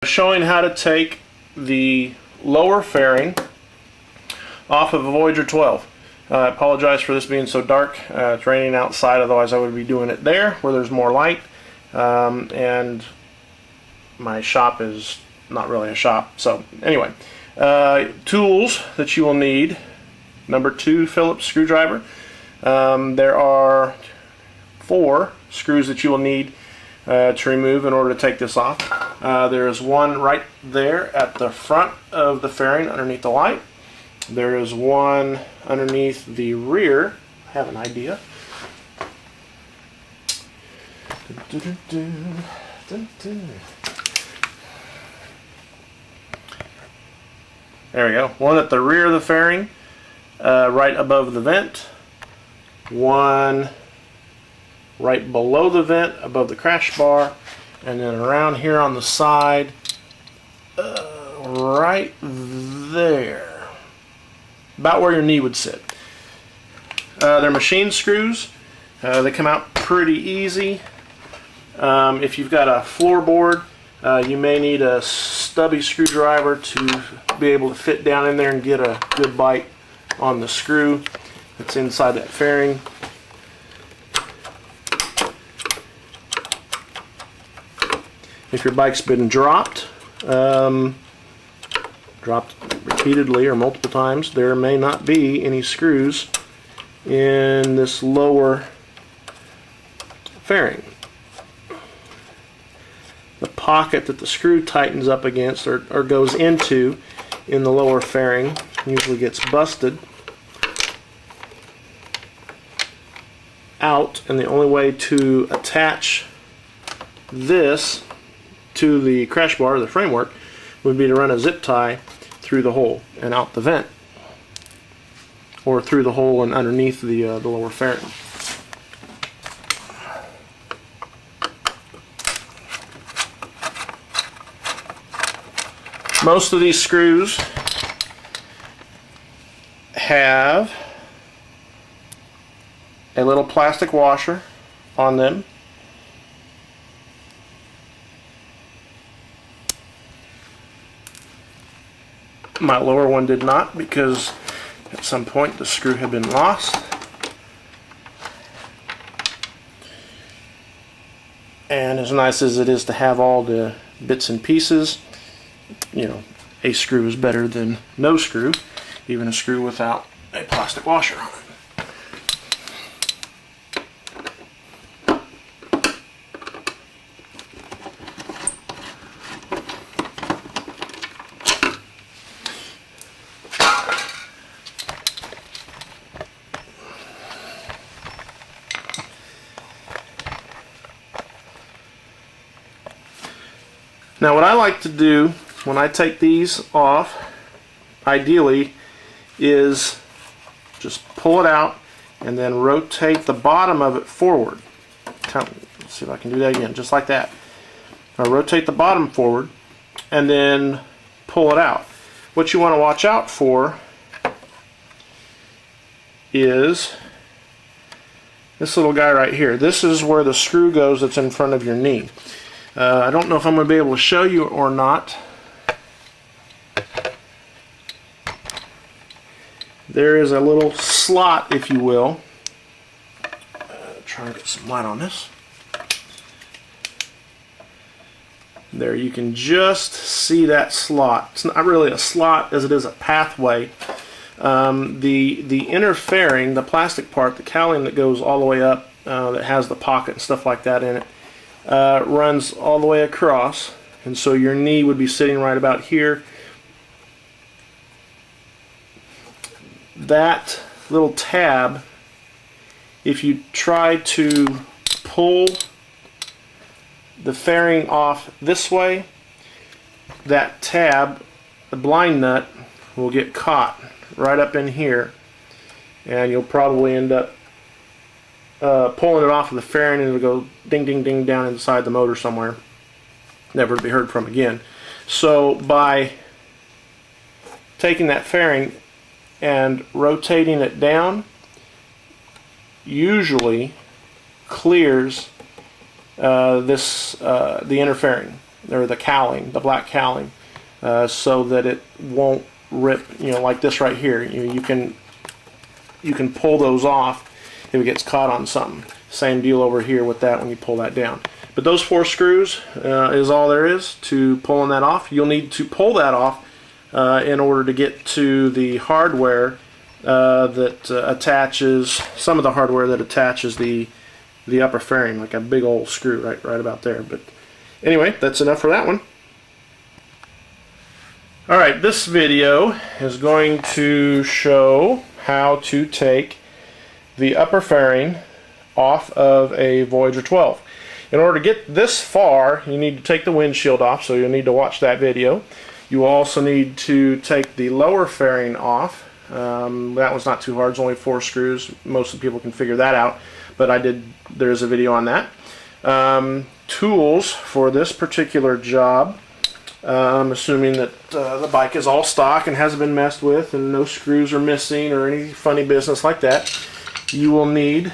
Showing how to take the lower fairing off of a Voyager 12. I apologize for this being so dark. It's raining outside, otherwise I would be doing it there where there's more light. And my shop is not really a shop. So anyway, tools that you will need. Number 2 Phillips screwdriver. There are 4 screws that you will need to remove in order to take this off. There is one right there at the front of the fairing underneath the light. There is one underneath the rear. I have an idea. There we go. One at the rear of the fairing, right above the vent. One right below the vent, above the crash bar, and then around here on the side, right there, about where your knee would sit. They're machine screws. They come out pretty easy. If you've got a floorboard, you may need a stubby screwdriver to be able to fit down in there and get a good bite on the screw that's inside that fairing. If your bike's been dropped repeatedly or multiple times, there may not be any screws in this lower fairing. The pocket that the screw tightens up against or goes into in the lower fairing usually gets busted out, and the only way to attach this to the crash bar, the framework, would be to run a zip tie through the hole and out the vent, or through the hole and underneath the lower fairing. Most of these screws have a little plastic washer on them. My lower one did not, because at some point the screw had been lost. And as nice as it is to have all the bits and pieces, you know, a screw is better than no screw, even a screw without a plastic washer on it. Now what I like to do when I take these off, ideally, is just pull it out and then rotate the bottom of it forward. Let's see if I can do that again, just like that. I'll rotate the bottom forward and then pull it out. What you want to watch out for is this little guy right here. This is where the screw goes that's in front of your knee. I don't know if I'm going to be able to show you or not. There is a little slot, if you will. Try and get some light on this. There, you can just see that slot. It's not really a slot as it is a pathway. The inner fairing, the plastic part, the cowling that goes all the way up, that has the pocket and stuff like that in it, runs all the way across, and so your knee would be sitting right about here. That little tab, if you try to pull the fairing off this way, that tab, the blind nut, will get caught right up in here, and you'll probably end up pulling it off of the fairing, and it'll go ding ding ding down inside the motor somewhere, never to be heard from again. So by taking that fairing and rotating it down, usually clears the inner fairing, or the cowling, the black cowling, so that it won't rip. You know, like this right here. You can pull those off if it gets caught on something. Same deal over here with that when you pull that down. But those 4 screws is all there is to pulling that off. You'll need to pull that off in order to get to the hardware that attaches, some of the hardware that attaches the upper fairing, like a big old screw right about there. But anyway, that's enough for that one. Alright, this video is going to show how to take the upper fairing off of a Voyager 12. In order to get this far, you need to take the windshield off, so you'll need to watch that video. You also need to take the lower fairing off. That one's not too hard, it's only 4 screws. Most of the people can figure that out, but there's a video on that. Tools for this particular job, I'm assuming that the bike is all stock and hasn't been messed with and no screws are missing or any funny business like that. You will need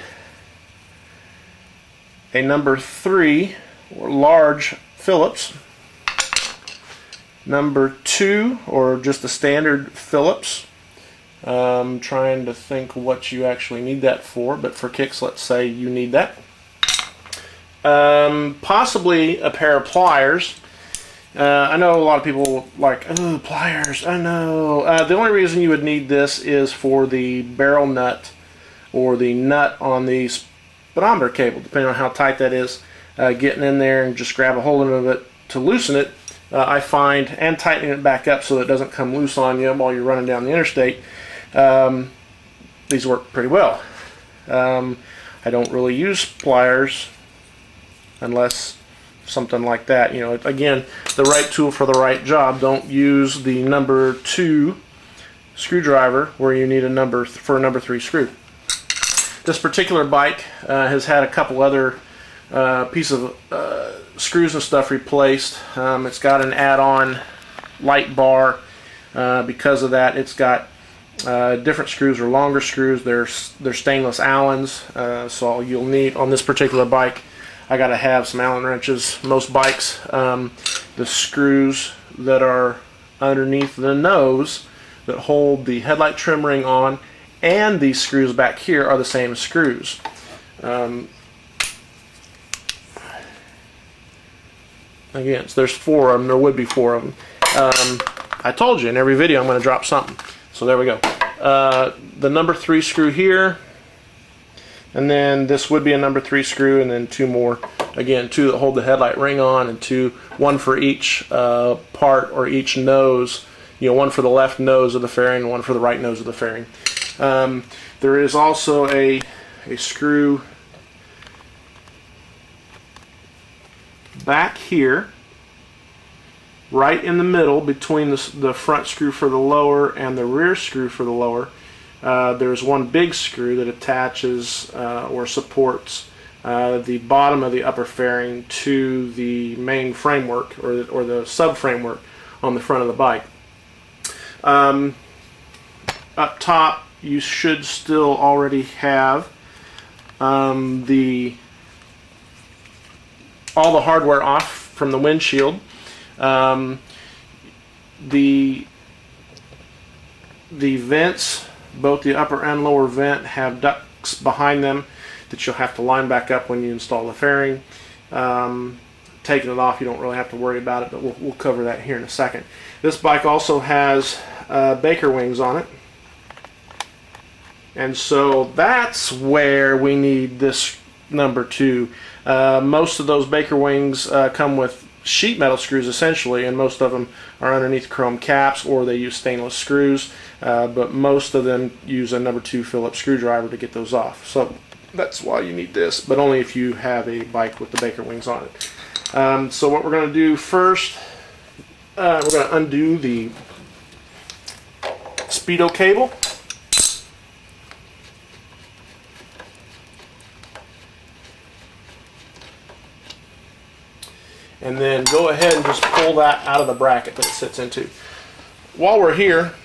a number 3 or large Phillips, number 2 or just a standard Phillips. I'm trying to think what you actually need that for, but for kicks, let's say you need that. Possibly a pair of pliers. I know a lot of people like, oh, pliers, I know. The only reason you would need this is for the barrel nut or the nut on the speedometer cable, depending on how tight that is. Getting in there and just grab a hold of it to loosen it, I find, and tightening it back up so that it doesn't come loose on you while you're running down the interstate. These work pretty well. I don't really use pliers unless something like that. You know, again, the right tool for the right job. Don't use the number 2 screwdriver where you need a number 3 screw. This particular bike has had a couple other pieces of screws and stuff replaced. It's got an add-on light bar. Because of that, it's got different screws or longer screws. They're stainless Allens, so you'll need, on this particular bike, I gotta have some Allen wrenches. Most bikes, the screws that are underneath the nose that hold the headlight trim ring on and these screws back here are the same screws. Again, so there's 4 of them. There would be 4 of them. I told you in every video I'm going to drop something. So there we go. The number 3 screw here, and then this would be a number 3 screw, and then 2 more. Again, 2 that hold the headlight ring on, and 1 for each part or each nose. You know, 1 for the left nose of the fairing, and 1 for the right nose of the fairing. There is also a screw back here, right in the middle between the front screw for the lower and the rear screw for the lower. There's one big screw that attaches or supports the bottom of the upper fairing to the main framework or the sub framework on the front of the bike. Up top, you should still already have all the hardware off from the windshield. The vents, both the upper and lower vent, have ducts behind them that you'll have to line back up when you install the fairing. Taking it off, you don't really have to worry about it, but we'll cover that here in a second. This bike also has Baker wings on it, and so that's where we need this number 2. Most of those Baker wings come with sheet metal screws essentially, and most of them are underneath chrome caps or they use stainless screws, but most of them use a number 2 Phillips screwdriver to get those off. So that's why you need this, but only if you have a bike with the Baker wings on it. So what we're going to do first, we're going to undo the Speedo cable. And then go ahead and just pull that out of the bracket that it sits into. While we're here,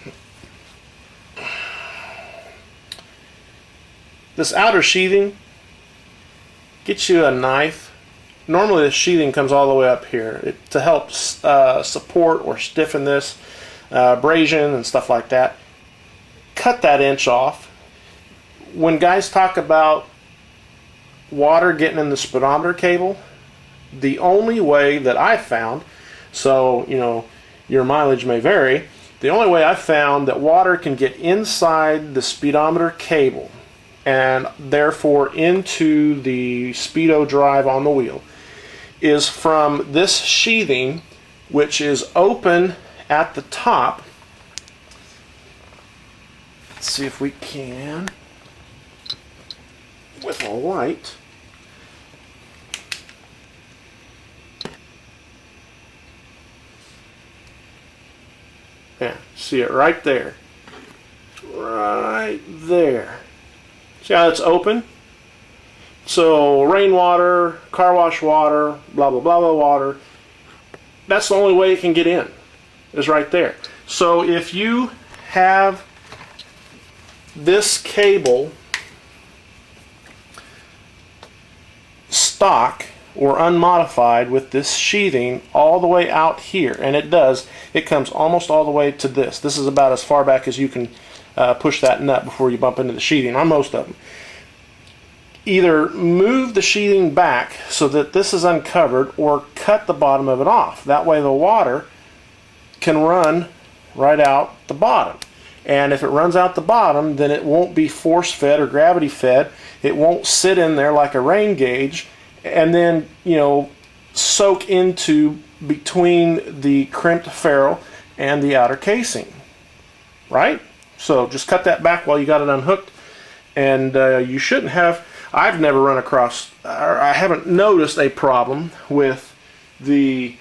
this outer sheathing, get you a knife normally the sheathing comes all the way up here to help support or stiffen this abrasion and stuff like that. Cut that inch off. When guys talk about water getting in the speedometer cable, the only way that I found, so you know your mileage may vary, the only way I found that water can get inside the speedometer cable and therefore into the speedo drive on the wheel is from this sheathing, which is open at the top. Let's see if we can with a light. Yeah, see it right there. Right there. See how it's open? So rainwater, car wash water, blah blah blah blah water, that's the only way it can get in, is right there. So if you have this cable stock or unmodified with this sheathing all the way out here, and it does, it comes almost all the way to this. This is about as far back as you can push that nut before you bump into the sheathing on most of them. Either move the sheathing back so that this is uncovered, or cut the bottom of it off. That way the water can run right out the bottom. And if it runs out the bottom, then it won't be force fed or gravity fed. It won't sit in there like a rain gauge and then, you know, soak into between the crimped ferrule and the outer casing. Right? So just cut that back while you got it unhooked, and you shouldn't have. I've never run across, or I haven't noticed a problem with the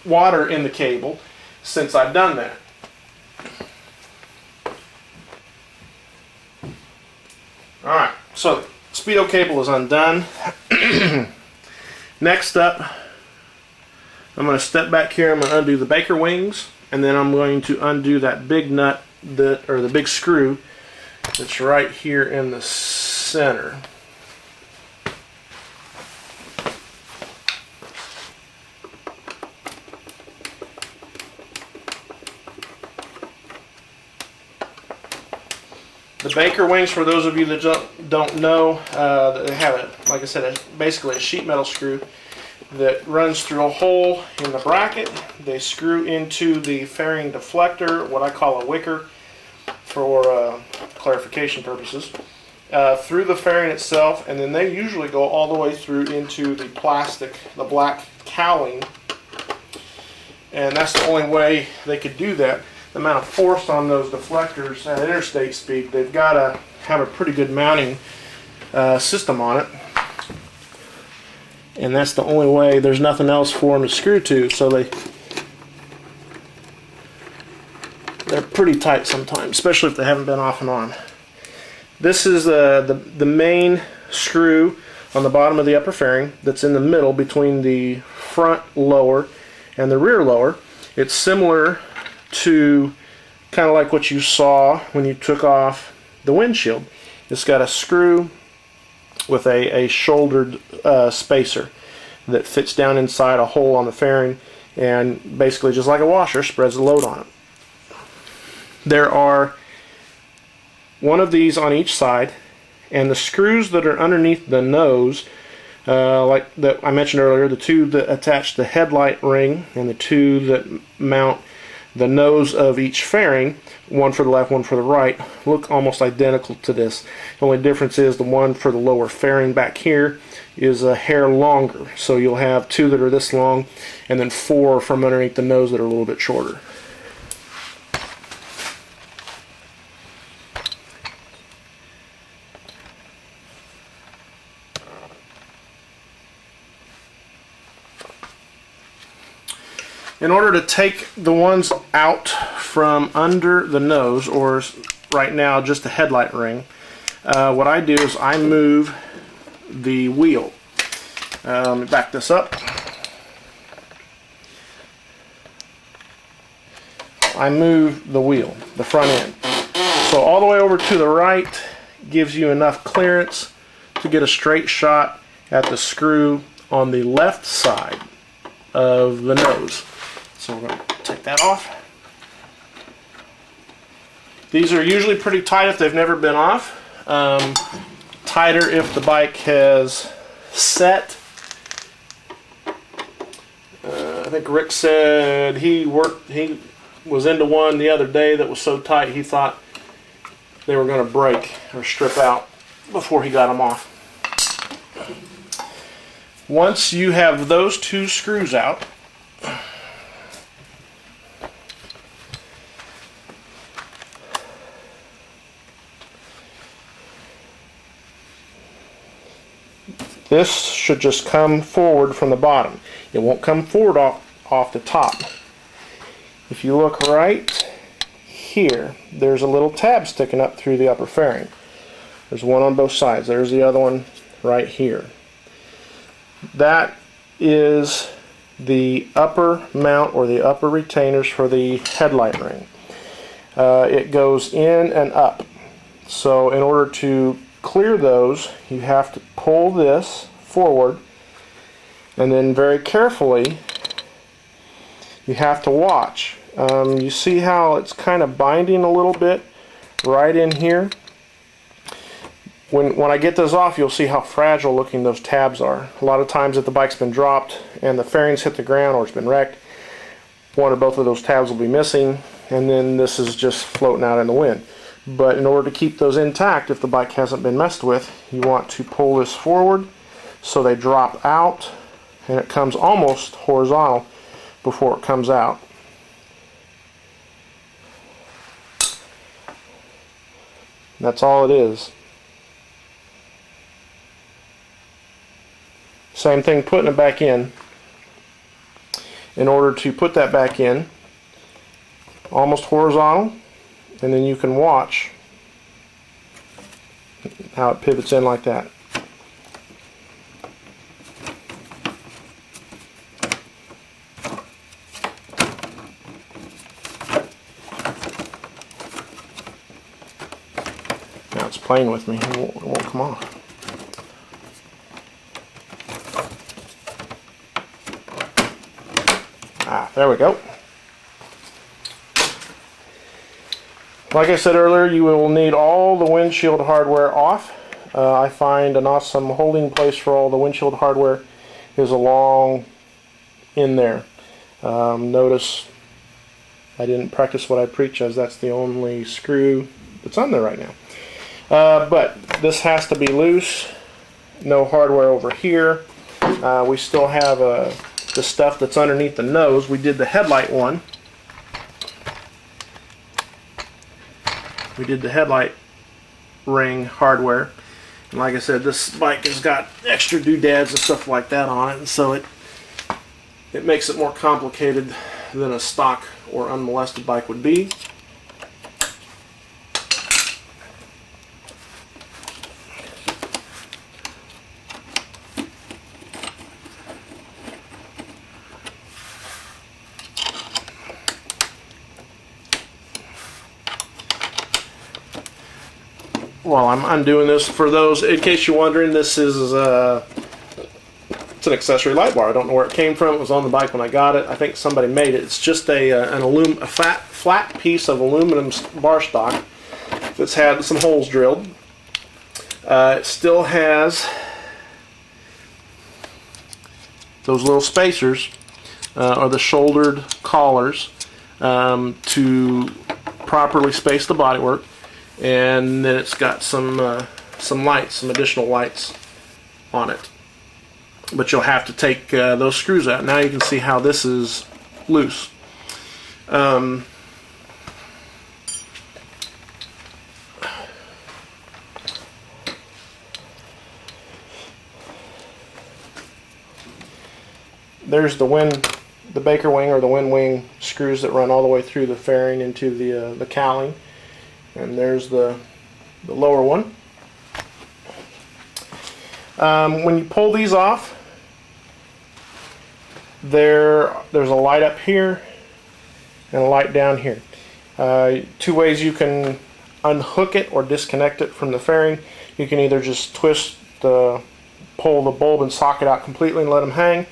water in the cable since I've done that. Alright, so Speedo cable is undone. Next up, I'm going to step back here, I'm going to undo the Baker wings, and then I'm going to undo that big nut, or the big screw that's right here in the center. The Baker wings, for those of you that don't know, they have it, like I said, basically a sheet metal screw that runs through a hole in the bracket. They screw into the fairing deflector, what I call a wicker for clarification purposes, through the fairing itself, and then they usually go all the way through into the plastic, the black cowling, and that's the only way they could do that. The amount of force on those deflectors at interstate speed, they've got to have a pretty good mounting system on it, and that's the only way. There's nothing else for them to screw to, so they're pretty tight sometimes, especially if they haven't been off and on. This is the main screw on the bottom of the upper fairing that's in the middle between the front lower and the rear lower. It's similar to kind of like what you saw when you took off the windshield. It's got a screw with a shouldered spacer that fits down inside a hole on the fairing, and basically just like a washer spreads the load on it. There are one of these on each side, and the screws that are underneath the nose, like that I mentioned earlier, the two that attach the headlight ring and the two that mount the nose of each fairing, one for the left, one for the right, look almost identical to this. The only difference is the one for the lower fairing back here is a hair longer. So you'll have two that are this long, and then four from underneath the nose that are a little bit shorter. In order to take the ones out from under the nose, or right now just the headlight ring, what I do is I move the wheel. Let me back this up. I move the wheel, the front end. So all the way over to the right gives you enough clearance to get a straight shot at the screw on the left side of the nose. So we're going to take that off. These are usually pretty tight if they've never been off. Tighter if the bike has set. I think Rick said he was into one the other day that was so tight he thought they were going to break or strip out before he got them off. Once you have those two screws out, this should just come forward from the bottom. It won't come forward off the top. If you look right here, there's a little tab sticking up through the upper fairing. There's one on both sides. There's the other one right here. That is the upper mount or the upper retainers for the headlight ring. It goes in and up. So in order to clear those, you have to pull this forward, and then very carefully you have to watch. You see how it's kind of binding a little bit right in here? When I get those off, you'll see how fragile looking those tabs are. A lot of times if the bike's been dropped and the fairings hit the ground or it's been wrecked, one or both of those tabs will be missing, and then this is just floating out in the wind. But in order to keep those intact, if the bike hasn't been messed with, you want to pull this forward so they drop out and it comes almost horizontal before it comes out. That's all it is. Same thing putting it back in. In order to put that back in, almost horizontal, and then you can watch how it pivots in like that. Now it's playing with me. It won't come off. There we go. Like I said earlier, you will need all the windshield hardware off. I find an awesome holding place for all the windshield hardware is along in there. Notice I didn't practice what I preach, as that's the only screw that's on there right now. But this has to be loose. No hardware over here. We still have the stuff that's underneath the nose. We did the headlight one. We did the headlight ring hardware, and like I said, this bike has got extra doodads and stuff like that on it, and so it makes it more complicated than a stock or unmolested bike would be. While I'm undoing this, for those, in case you're wondering, this is it's an accessory light bar. I don't know where it came from. It was on the bike when I got it. I think somebody made it. It's just a flat piece of aluminum bar stock that's had some holes drilled. It still has those little spacers, or the shouldered collars, to properly space the bodywork. And then it's got some lights, some additional lights on it. But you'll have to take those screws out. Now you can see how this is loose. There's the Baker wing or the wind wing screws that run all the way through the fairing into the cowling. And there's the lower one. When you pull these off, there's a light up here and a light down here. Two ways you can unhook it or disconnect it from the fairing. You can either just pull pull the bulb and socket out completely and let them hang,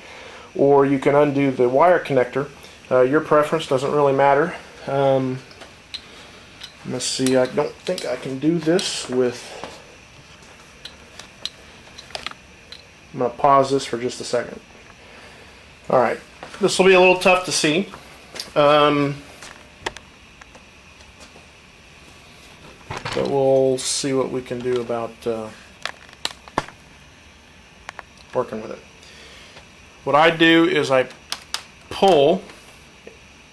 or you can undo the wire connector. Your preference, doesn't really matter. Let's see, I don't think I can do this with... I'm going to pause this for just a second. Alright, this will be a little tough to see. But we'll see what we can do about working with it. What I do is I pull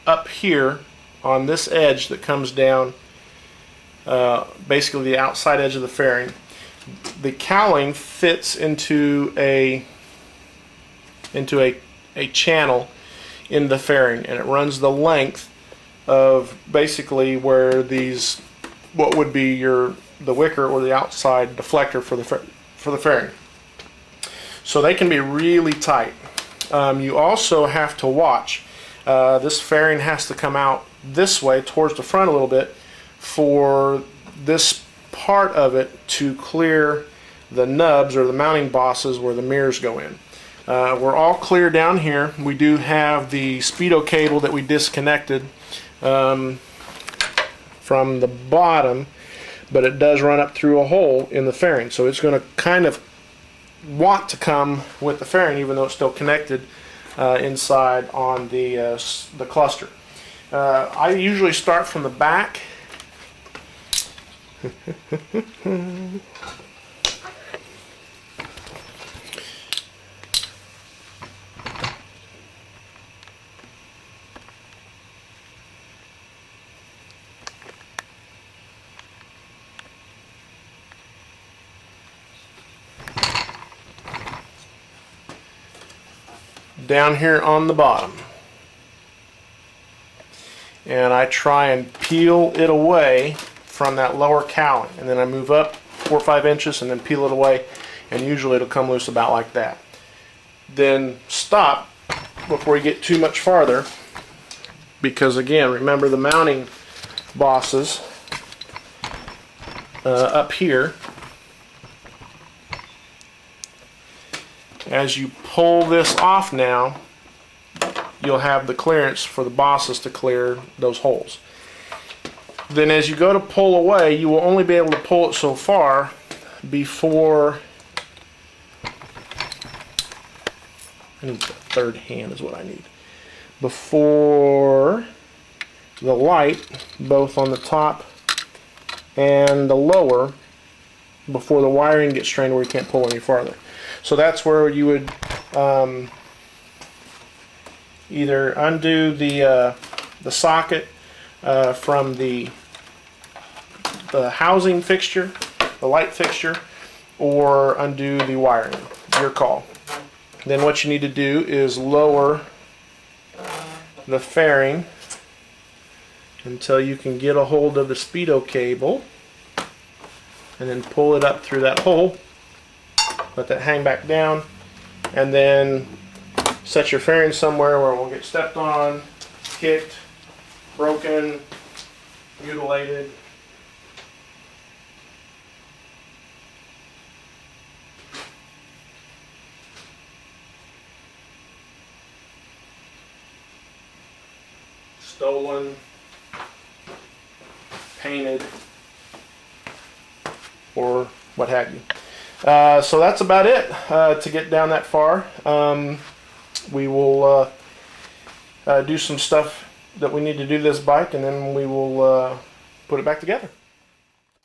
up here on this edge that comes down, basically the outside edge of the fairing. The cowling fits into a channel in the fairing, and it runs the length of basically where these, what would be the wicker or the outside deflector for the fairing. So they can be really tight. You also have to watch. This fairing has to come out this way towards the front a little bit for this part of it to clear the nubs or the mounting bosses where the mirrors go in. We're all clear down here. We do have the Speedo cable that we disconnected from the bottom, but it does run up through a hole in the fairing, so it's going to kind of want to come with the fairing even though it's still connected inside on the cluster. I usually start from the back. Down here on the bottom, and I try and peel it away from that lower cowling, and then I move up 4 or 5 inches and then peel it away, and usually it'll come loose about like that. Then stop before you get too much farther, because again, remember the mounting bosses up here. As you pull this off now, you'll have the clearance for the bosses to clear those holes. Then as you go to pull away, you will only be able to pull it so far before... I need the third hand is what I need. Before the light, both on the top and the lower, before the wiring gets strained where you can't pull any farther. So that's where you would either undo the socket from the housing fixture, the light fixture, or undo the wiring. Your call. Then what you need to do is lower the fairing until you can get a hold of the Speedo cable, and then pull it up through that hole. Let that hang back down, and then set your fairing somewhere where it won't get stepped on, kicked, broken, mutilated. Stolen, painted, or what have you. So that's about it to get down that far. We will do some stuff that we need to do to this bike, and then we will put it back together.